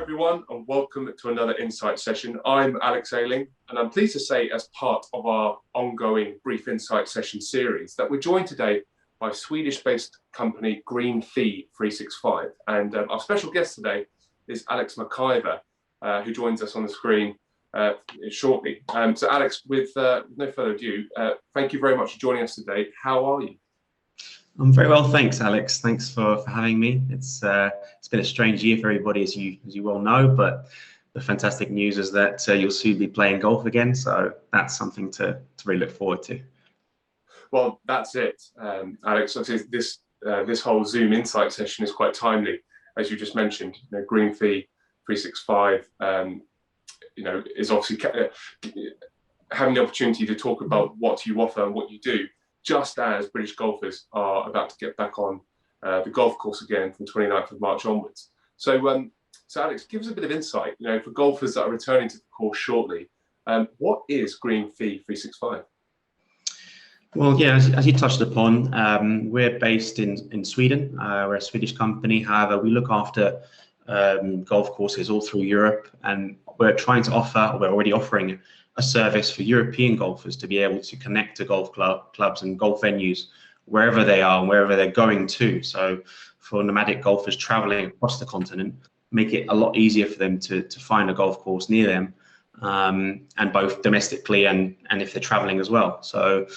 everyone, and welcome to another Insight session. I'm Alex Ayling, and I'm pleased to say, as part of our ongoing Brief Insight session series, that we're joined today by Swedish-based company Greenfee365. And our special guest today is Alex McIver, who joins us on the screen shortly. So Alex, with no further ado, thank you very much for joining us today. How are you? I'm very well, thanks, Alex. Thanks for having me. It's been a strange year for everybody, as you well know, but the fantastic news is that you'll soon be playing golf again, so that's something to really look forward to. Well, that's it, Alex. Obviously, this whole Zoom Insight session is quite timely, as you just mentioned. Greenfee365, is obviously having the opportunity to talk about what you offer and what you do, just as British golfers are about to get back on the golf course again from 29th of March onwards. So, Alex, give us a bit of insight. For golfers that are returning to the course shortly, what is Greenfee365? Well, yeah, as you touched upon, we're based in Sweden. We're a Swedish company. However, we look after golf courses all through Europe, and we're trying to offer, or we're already offering, a service for European golfers to be able to connect to golf clubs and golf venues wherever they are and wherever they're going to. So for nomadic golfers traveling across the continent, make it a lot easier for them to find a golf course near them, and both domestically and if they're traveling as well. So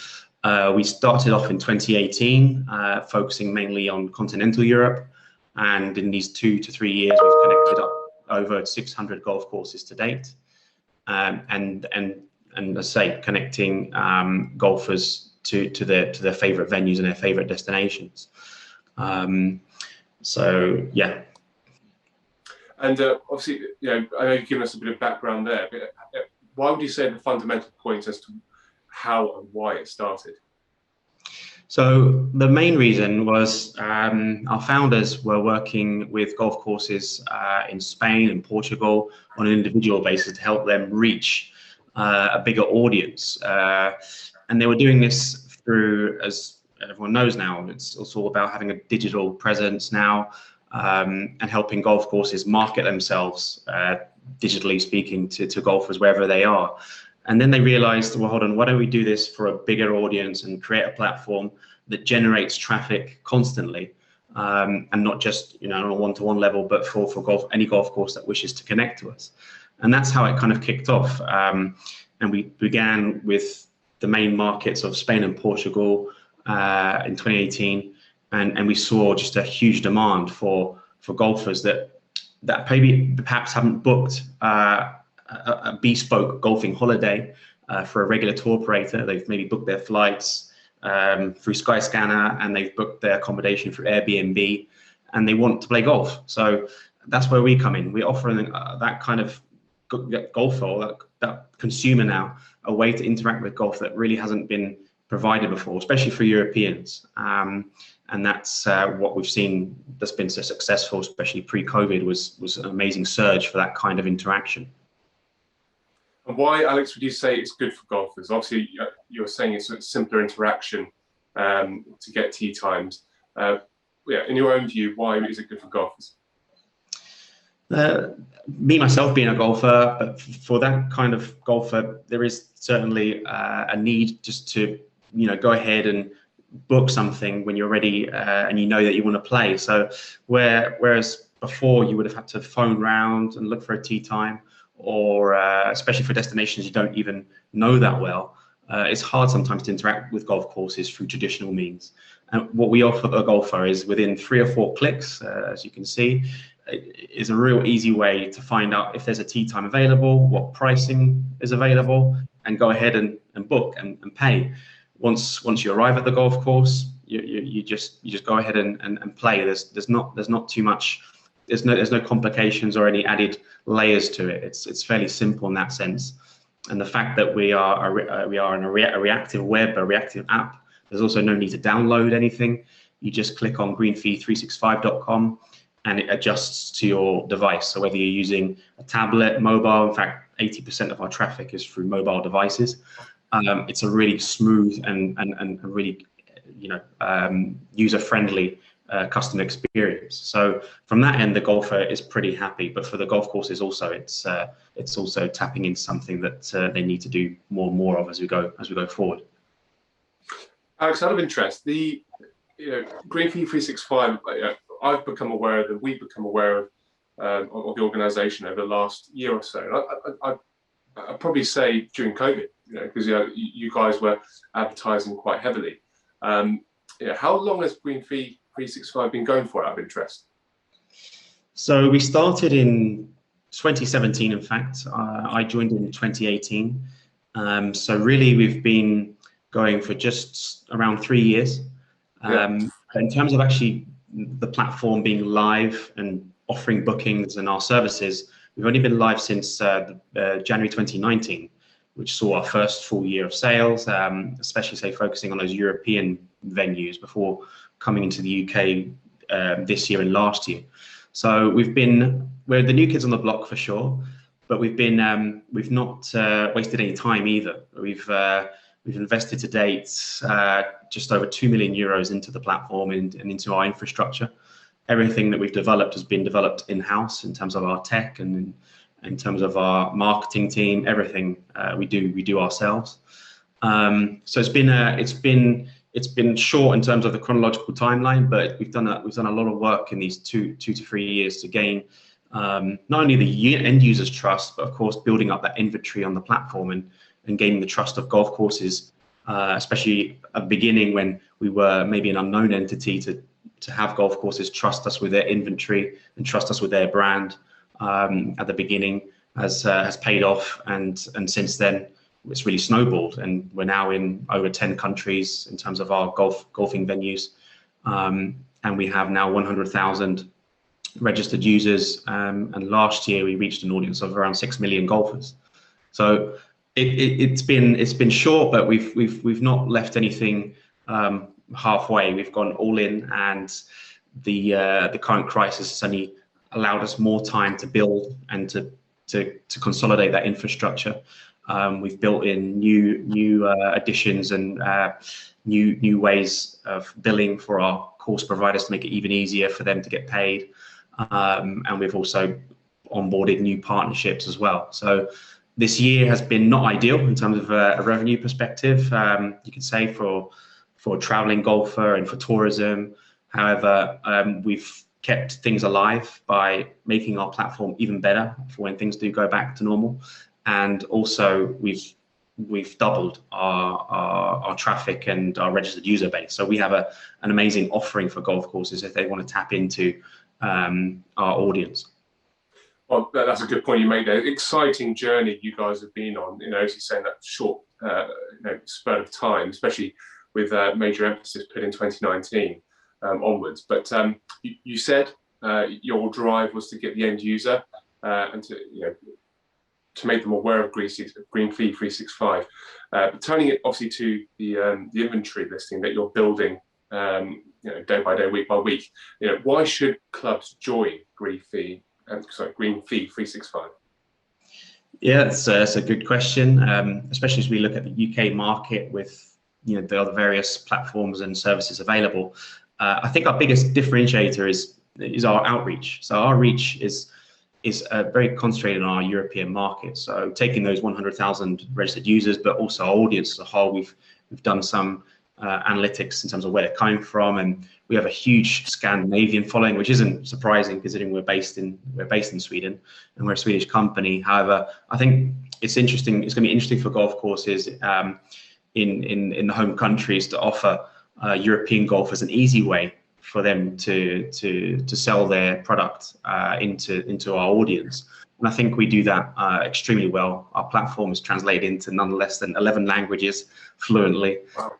we started off in 2018, focusing mainly on continental Europe. And in these 2 to 3 years, we've connected up over 600 golf courses to date. And as I say, connecting golfers to their favorite venues and their favorite destinations. So yeah. And obviously, I know you've given us a bit of background there, but why would you say the fundamental point as to how and why it started? So the main reason was our founders were working with golf courses in Spain and Portugal on an individual basis to help them reach a bigger audience. And they were doing this through, as everyone knows now, it's all about having a digital presence now, and helping golf courses market themselves, digitally speaking, to golfers wherever they are. And then they realized, well, hold on, why don't we do this for a bigger audience and create a platform that generates traffic constantly, and not just on a one-to-one level, but for any golf course that wishes to connect to us. And that's how it kind of kicked off. And we began with the main markets of Spain and Portugal in 2018, and we saw just a huge demand for golfers that perhaps haven't booked a bespoke golfing holiday for a regular tour operator. They've maybe booked their flights through Skyscanner, and they've booked their accommodation through Airbnb, and they want to play golf. So that's where we come in. We're offering that kind of golfer, or that consumer now, a way to interact with golf that really hasn't been provided before, especially for Europeans. And that's what we've seen that's been so successful, especially pre-COVID, was an amazing surge for that kind of interaction. And why, Alex, would you say it's good for golfers? Obviously, you're saying it's a simpler interaction to get tee times. In your own view, why is it good for golfers? Me, myself, being a golfer, but for that kind of golfer, there is certainly a need just to, go ahead and book something when you're ready and you know that you want to play. So whereas before you would have had to phone round and look for a tee time, or especially for destinations you don't even know that well, it's hard sometimes to interact with golf courses through traditional means. And what we offer a golfer is within 3 or 4 clicks, as you can see, is a real easy way to find out if there's a tee time available, what pricing is available, and go ahead and book and pay. Once you arrive at the golf course, you just go ahead and play. There's not too much. There's no complications or any added layers to it. It's fairly simple in that sense. And the fact that we are in a reactive web, a reactive app, there's also no need to download anything. You just click on greenfee365.com and it adjusts to your device. So whether you're using a tablet, mobile, in fact, 80% of our traffic is through mobile devices. It's a really smooth and really user-friendly customer experience. So from that end, the golfer is pretty happy. But for the golf courses, also it's also tapping into something that they need to do more and more of as we go forward. Alex, out of interest, the Greenfee365, I've become aware of, and we've become aware of the organisation over the last year or so. And I'd probably say during COVID, because you guys were advertising quite heavily. How long has Greenfee365 been going for, out of interest? So we started in 2017, in fact. I joined in 2018. So really we've been going for just around 3 years. In terms of actually the platform being live and offering bookings and our services, we've only been live since January 2019, which saw our first full year of sales, especially say focusing on those European venues before coming into the UK this year and last year. So we're the new kids on the block for sure, but we've not wasted any time either. We've invested to date just over 2 million euros into the platform and into our infrastructure. Everything that we've developed has been developed in-house in terms of our tech and in terms of our marketing team. Everything we do ourselves. So it's been short in terms of the chronological timeline, but we've done a lot of work in these two to 3 years to gain not only the end users' trust, but of course building up that inventory on the platform and gaining the trust of golf courses, especially at the beginning when we were maybe an unknown entity, to have golf courses trust us with their inventory and trust us with their brand at the beginning has paid off, and since then it's really snowballed, and we're now in over 10 countries in terms of our golfing venues, and we have now 100,000 registered users, and last year we reached an audience of around 6 million golfers. So it's been short, but we've not left anything halfway. We've gone all in, and the current crisis has only allowed us more time to build and to consolidate that infrastructure. We've built in new additions and new ways of billing for our course providers to make it even easier for them to get paid, and we've also onboarded new partnerships as well. So this year has been not ideal in terms of a revenue perspective, you could say, for a traveling golfer and for tourism. However, we've kept things alive by making our platform even better for when things do go back to normal. And also we've doubled our traffic and our registered user base. So we have an amazing offering for golf courses if they want to tap into our audience. Well, that's a good point you made there. Exciting journey you guys have been on, as you say, in that short spurt of time, especially with major emphasis put in 2019 onwards. But you said your drive was to get the end user and to make them aware of Greenfee365. But turning it obviously to the inventory listing that you're building, day by day, week by week. Why should clubs join Greenfee365? Yeah, that's a good question, especially as we look at the UK market with the other various platforms and services available. I think our biggest differentiator is our outreach. So our reach is very concentrated on our European market. So taking those 100,000 registered users, but also our audience as a whole, we've done some analytics in terms of where they're coming from, and we have a huge Scandinavian following, which isn't surprising considering we're based in Sweden and we're a Swedish company. However, I think it's interesting. It's going to be interesting for golf courses in the home countries to offer European golfers an easy way for them to sell their product into our audience. And I think we do that extremely well. Our platform is translated into none less than 11 languages fluently. Wow.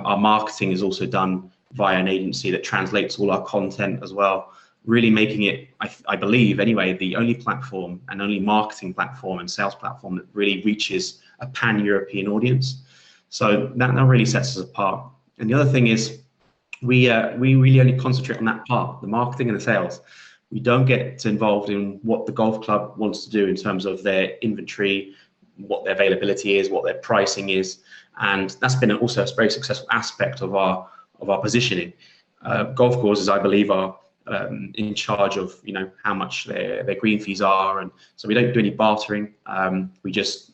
Our marketing is also done via an agency that translates all our content as well, really making it, I believe anyway, the only platform and only marketing platform and sales platform that really reaches a pan-European audience. So that really sets us apart. And the other thing is we really only concentrate on that part, the marketing and the sales. We don't get involved in what the golf club wants to do in terms of their inventory, what their availability is, what their pricing is, and that's been also a very successful aspect of our positioning. golf courses, I believe, are in charge of how much their green fees are, and so we don't do any bartering. We just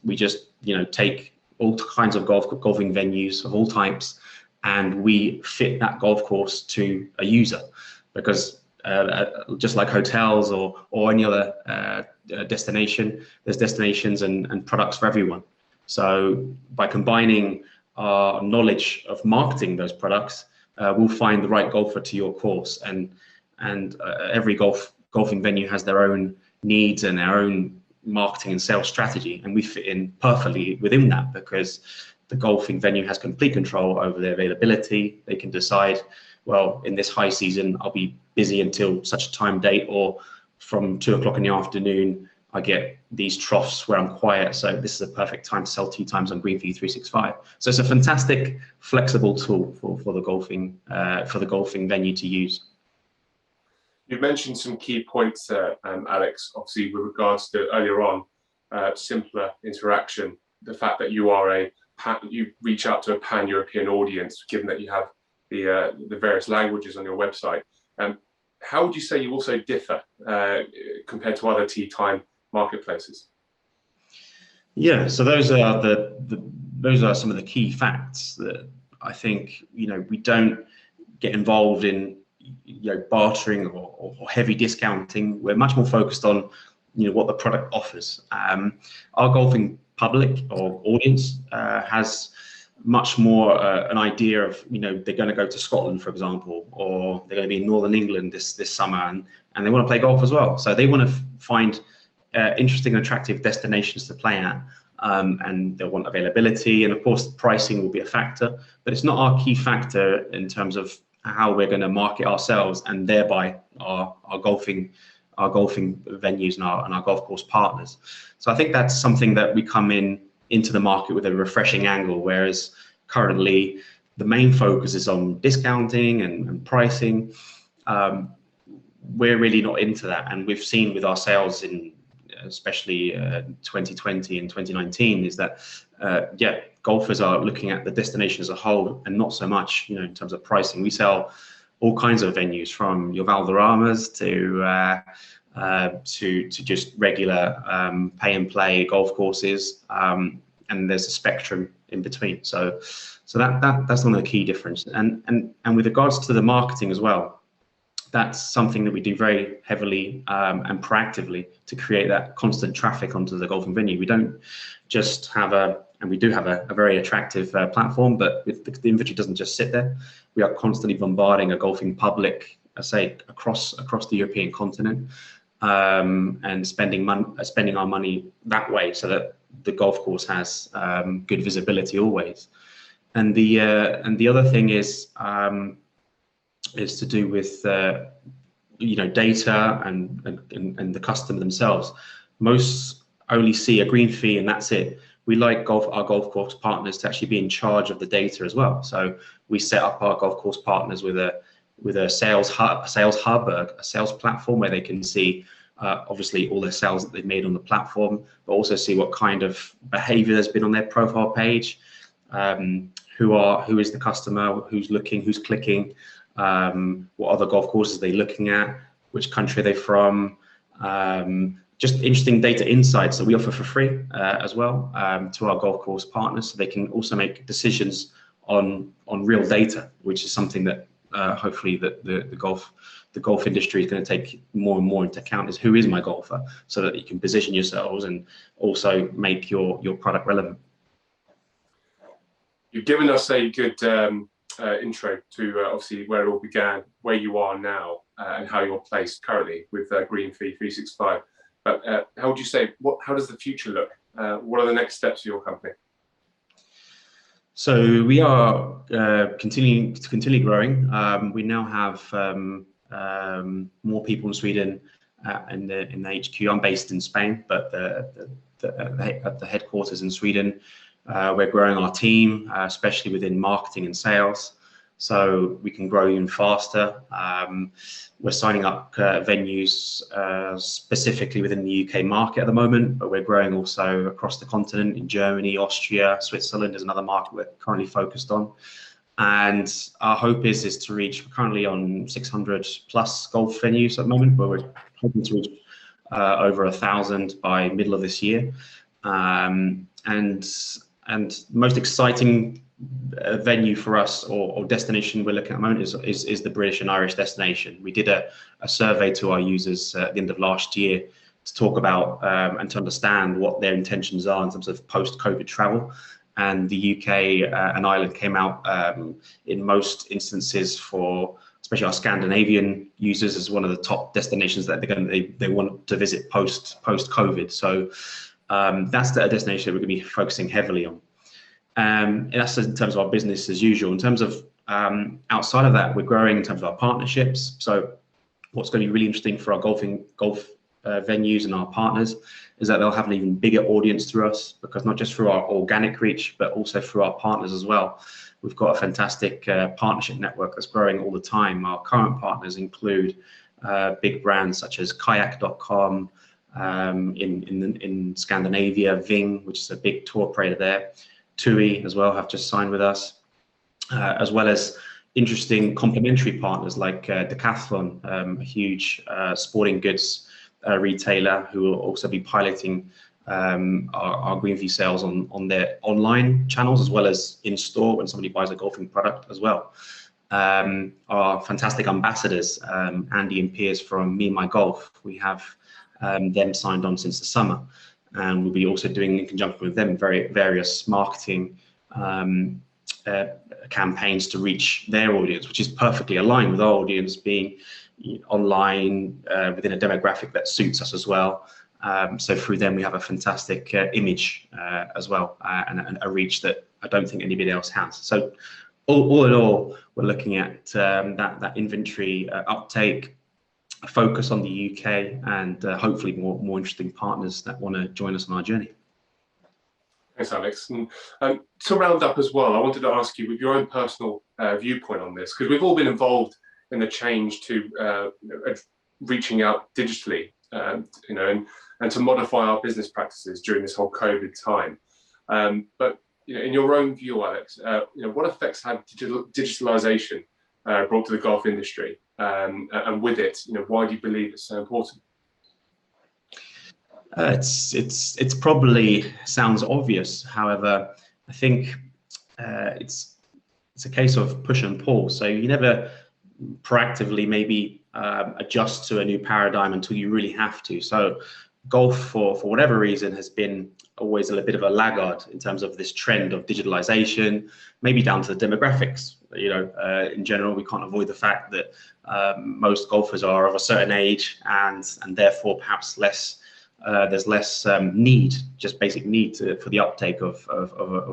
take all kinds of golfing venues of all types, and we fit that golf course to a user, because just like hotels or any other destination, there's destinations and products for everyone. So by combining our knowledge of marketing those products, we'll find the right golfer to your course, and every golfing venue has their own needs and their own marketing and sales strategy, and we fit in perfectly within that, because the golfing venue has complete control over their availability. They can decide, well, in this high season, I'll be busy until such a time date, or from 2 o'clock in the afternoon, I get these troughs where I'm quiet, so this is a perfect time to sell 2 times on Greenfee365. So it's a fantastic, flexible tool for the golfing venue to use. You've mentioned some key points, Alex, obviously with regards to earlier on, simpler interaction, the fact that you reach out to a pan-European audience, given that you have the various languages on your website. How would you say you also differ compared to other tee time marketplaces? Yeah, so those are some of the key facts that I think we don't get involved in bartering or heavy discounting. We're much more focused on what the product offers. Our golfing public or audience has much more an idea of they're going to go to Scotland, for example, or they're going to be in Northern England this summer, and they want to play golf as well. So they want to find interesting and attractive destinations to play at, and they'll want availability, and of course pricing will be a factor, but it's not our key factor in terms of how we're going to market ourselves and thereby our golfing venues and our golf course partners. So I think that's something that we come into the market with a refreshing angle, whereas currently the main focus is on discounting and pricing. We're really not into that, and we've seen with our sales in especially 2020 and 2019 is that golfers are looking at the destination as a whole and not so much in terms of pricing. We sell all kinds of venues, from your Valderramas to just regular pay and play golf courses, and there's a spectrum in between. So that's one of the key differences. And with regards to the marketing as well, that's something that we do very heavily and proactively to create that constant traffic onto the golfing venue. We don't just have and we do have a very attractive platform, but the inventory doesn't just sit there. We are constantly bombarding a golfing public, I say, across the European continent, and spending our money that way, so that the golf course has good visibility always. And the other thing is to do with data and the customer themselves. Most only see a green fee and that's it. We like our golf course partners to actually be in charge of the data as well. So we set up our golf course partners with a sales hub, a sales platform where they can see obviously all the sales that they've made on the platform, but also see what kind of behavior there's been on their profile page, who is the customer, who's looking, who's clicking, what other golf courses are they looking at, which country are they from, just interesting data insights that we offer for free as well to our golf course partners, so they can also make decisions on real data, which is something that hopefully the golf industry is going to take more and more into account, is who is my golfer, so that you can position yourselves and also make your product relevant. You've given us a good intro to obviously where it all began, where you are now, and how you're placed currently with Greenfee365. But how would you say, how does the future look? What are the next steps for your company? So we are continually growing. We now have more people in Sweden in the HQ. I'm based in Spain, but at the headquarters in Sweden, we're growing our team, especially within marketing and sales, so we can grow even faster. We're signing up venues specifically within the UK market at the moment, but we're growing also across the continent in Germany, Austria, Switzerland is another market we're currently focused on. And our hope is to reach, we're currently on 600 plus golf venues at the moment, where we're hoping to reach over 1,000 by middle of this year. And most exciting venue for us, or destination we're looking at the moment, is the British and Irish destination. We did a survey to our users at the end of last year to talk about and to understand what their intentions are in terms of post-COVID travel. And the UK and Ireland came out in most instances for, especially our Scandinavian users, as one of the top destinations that they want to visit post-COVID. So that's the destination that we're going to be focusing heavily on. And that's in terms of our business as usual. In terms of outside of that, we're growing in terms of our partnerships. So what's going to be really interesting for our golf venues and our partners is that they'll have an even bigger audience through us, because not just through our organic reach, but also through our partners as well. We've got a fantastic partnership network that's growing all the time. Our current partners include big brands such as kayak.com in Scandinavia, Ving, which is a big tour operator there. TUI as well have just signed with us, as well as interesting complementary partners like Decathlon, a huge sporting goods retailer, who will also be piloting our Greenfee sales on their online channels, as well as in store when somebody buys a golfing product as well. Our fantastic ambassadors, Andy and Piers from Me and My Golf, we have them signed on since the summer, and we'll be also doing, in conjunction with them, various marketing campaigns to reach their audience, which is perfectly aligned with our audience being online within a demographic that suits us as well. So through them we have a fantastic image as well, and a reach that I don't think anybody else has. So all in all, we're looking at that inventory uptake, a focus on the UK, and hopefully more interesting partners that want to join us on our journey. Thanks, Alex. And to round up as well, I wanted to ask you, with your own personal viewpoint on this, because we've all been involved in the change to reaching out digitally, and to modify our business practices during this whole COVID time. But in your own view, Alex, what effects have digitalization brought to the golf industry, and with it, why do you believe it's so important? It's probably sounds obvious. However, I think it's a case of push and pull. So you never proactively maybe adjust to a new paradigm until you really have to. So golf, for whatever reason, has been always a bit of a laggard in terms of this trend of digitalization, maybe down to the demographics. In general, we can't avoid the fact that most golfers are of a certain age, and therefore perhaps there's less need, just basic need for the uptake of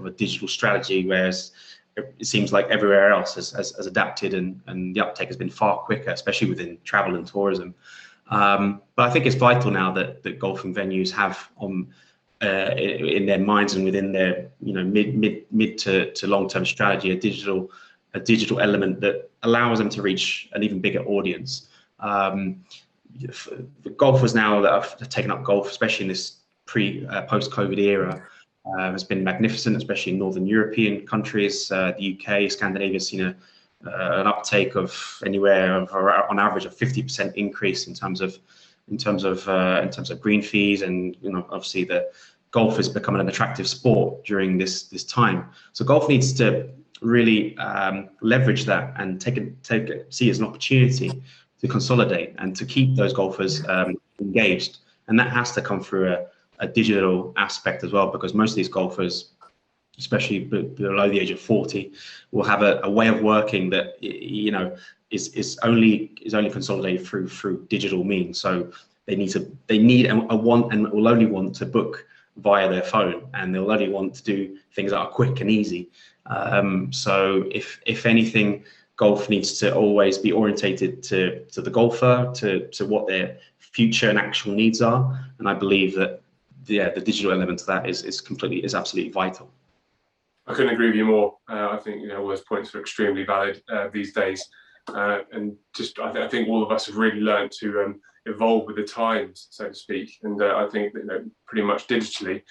a digital strategy, whereas it seems like everywhere else has adapted, and the uptake has been far quicker, especially within travel and tourism. But I think it's vital now that golfing venues have in their minds and within their mid to long-term strategy a digital element that allows them to reach an even bigger audience. The golfers now that have taken up golf, especially in this post-COVID era, has been magnificent, especially in Northern European countries. The UK, Scandinavia has seen an uptake of anywhere on average a 50% increase in terms of green fees, and obviously the golf is becoming an attractive sport during this time. So golf needs to really leverage that and see it as an opportunity to consolidate and to keep those golfers engaged, and that has to come through a digital aspect as well, because most of these golfers, especially below the age of 40, will have a way of working that is only consolidated through digital means. So they need and want and will only want to book via their phone, and they'll only want to do things that are quick and easy. So if anything, golf needs to always be orientated to the golfer, to what their future and actual needs are, and I believe that the digital element of that is absolutely vital. I couldn't agree with you more. I think all those points are extremely valid these days, and just I think all of us have really learned to evolve with the times, so to speak. And I think that pretty much digitally,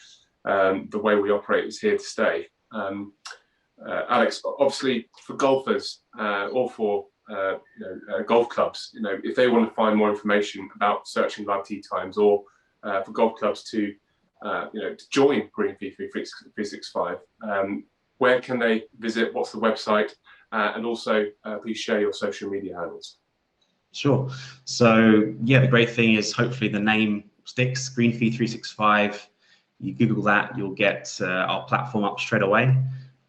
the way we operate is here to stay. Alex, obviously for golfers or for golf clubs, if they want to find more information about searching live tee times, or for golf clubs to to join Greenfee365, where can they visit? What's the website? And also, please share your social media handles. Sure. So yeah, the great thing is hopefully the name sticks, Greenfee365. You Google that, you'll get our platform up straight away.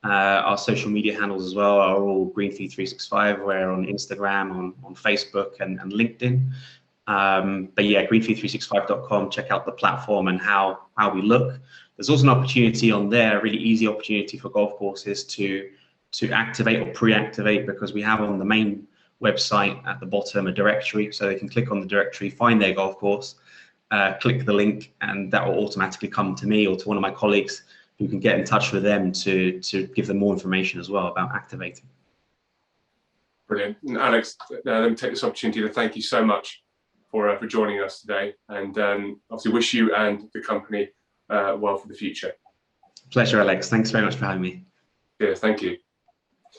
Our social media handles as well are all Greenfee365. We're on Instagram, on Facebook and LinkedIn. But yeah, greenfee365.com, check out the platform and how we look. There's also an opportunity on there, a really easy opportunity for golf courses to activate or pre-activate, because we have on the main website at the bottom a directory, so they can click on the directory, find their golf course, click the link, and that will automatically come to me or to one of my colleagues who can get in touch with them to give them more information as well about activating. Brilliant. And Alex, let me take this opportunity to thank you so much for joining us today, and obviously wish you and the company well for the future. Pleasure, Alex. Thanks very much for having me. Yeah, thank you.